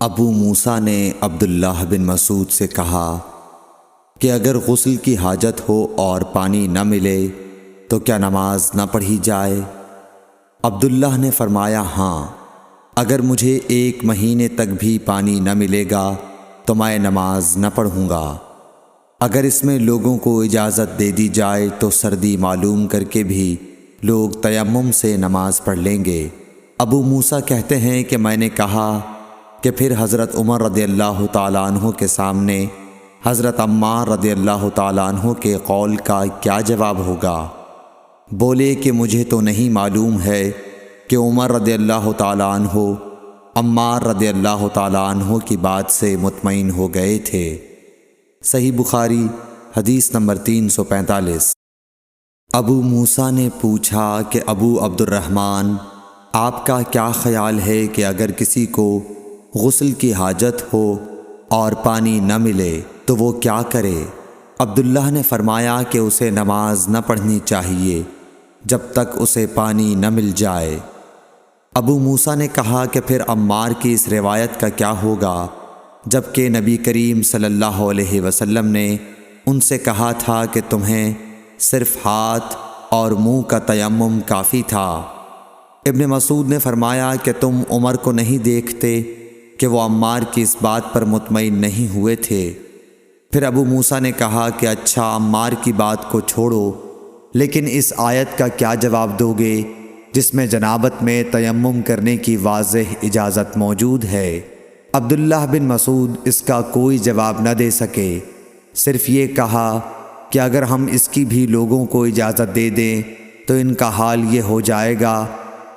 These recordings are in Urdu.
ابو موسیٰ نے عبداللہ بن مسعود سے کہا کہ اگر غسل کی حاجت ہو اور پانی نہ ملے تو کیا نماز نہ پڑھی جائے؟ عبداللہ نے فرمایا ہاں، اگر مجھے 1 مہینے تک بھی پانی نہ ملے گا تو میں نماز نہ پڑھوں گا۔ اگر اس میں لوگوں کو اجازت دے دی جائے تو سردی معلوم کر کے بھی لوگ تیمم سے نماز پڑھ لیں گے۔ ابو موسیٰ کہتے ہیں کہ میں نے کہا کہ پھر حضرت عمر رضی اللہ تعالیٰ عنہ کے سامنے حضرت عمار رضی اللہ تعالیٰ عنہ کے قول کا کیا جواب ہوگا؟ بولے کہ مجھے تو نہیں معلوم ہے کہ عمر رضی اللہ تعالیٰ عنہ عمار رضی اللہ تعالیٰ عنہ کی بات سے مطمئن ہو گئے تھے۔ صحیح بخاری حدیث نمبر 345۔ ابو موسیٰ نے پوچھا کہ ابو عبد الرحمن، آپ کا کیا خیال ہے کہ اگر کسی کو غسل کی حاجت ہو اور پانی نہ ملے تو وہ کیا کرے؟ عبداللہ نے فرمایا کہ اسے نماز نہ پڑھنی چاہیے جب تک اسے پانی نہ مل جائے۔ ابو موسیٰ نے کہا کہ پھر عمار کی اس روایت کا کیا ہوگا جبکہ نبی کریم صلی اللہ علیہ وسلم نے ان سے کہا تھا کہ تمہیں صرف ہاتھ اور منہ کا تیمم کافی تھا۔ ابن مسعود نے فرمایا کہ تم عمر کو نہیں دیکھتے کہ وہ عمار کی اس بات پر مطمئن نہیں ہوئے تھے؟ پھر ابو موسیٰ نے کہا کہ اچھا، عمار کی بات کو چھوڑو، لیکن اس آیت کا کیا جواب دو گے جس میں جنابت میں تیمم کرنے کی واضح اجازت موجود ہے؟ عبداللہ بن مسعود اس کا کوئی جواب نہ دے سکے، صرف یہ کہا کہ اگر ہم اس کی بھی لوگوں کو اجازت دے دیں تو ان کا حال یہ ہو جائے گا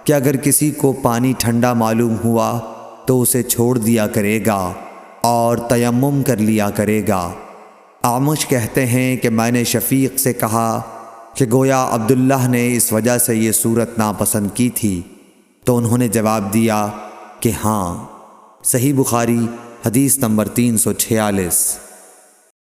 کہ اگر کسی کو پانی ٹھنڈا معلوم ہوا تو اسے چھوڑ دیا کرے گا اور تیمم کر لیا کرے گا۔ اعمش کہتے ہیں کہ میں نے شفیق سے کہا کہ گویا عبداللہ نے اس وجہ سے یہ صورت ناپسند کی تھی، تو انہوں نے جواب دیا کہ ہاں۔ صحیح بخاری حدیث نمبر 346۔